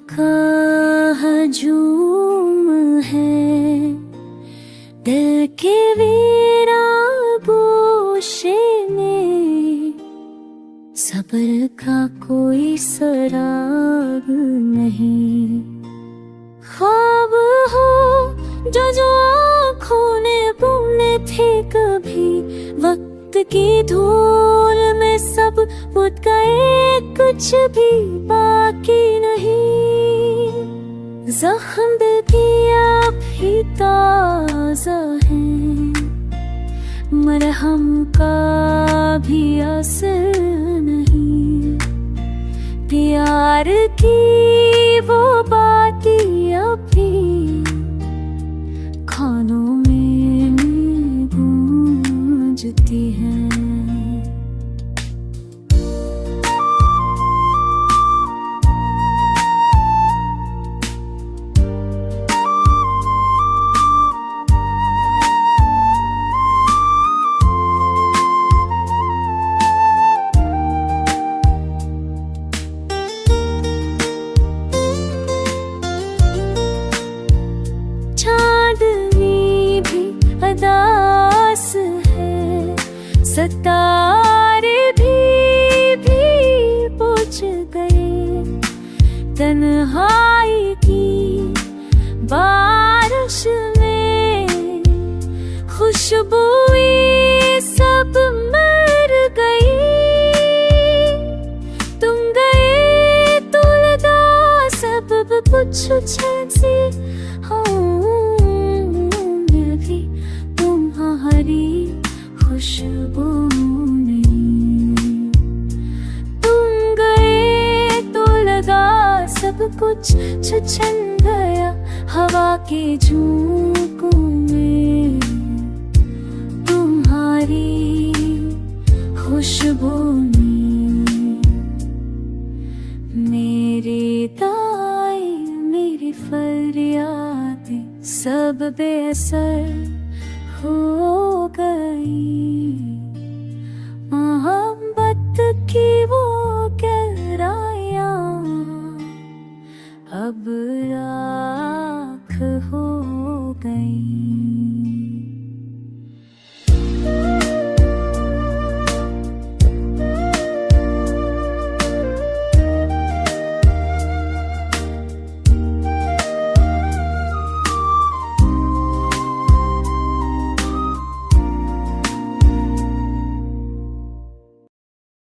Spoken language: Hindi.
का हजूम है, दिल के वीरा गोशे में सब्र का कोई सराग नहीं। ख्वाब हो जो आँखों ने बुने थे कभी, वक्त की धूल में सब बुझ गए, कुछ भी बाकी नहीं। जख्म दिल की अब भी ताज़ा है, मरहम का भी असर नहीं। प्यार की वो बातें अब भी खानों में गूंजती हैं। चांदनी भी अदास है, सितारे भी बुझ गए। तन्हाई की बारिश में खुशबुएं सब मर गई। तुम गए तो लगा सब कुछ जैसे भी तुम्हारी खुशबू में। तुम गए तो लगा सब कुछ छन गया हवा के झोंकों में। तुम्हारी खुशबू में मेरे दाए मेरी फरियादें सब बेअसर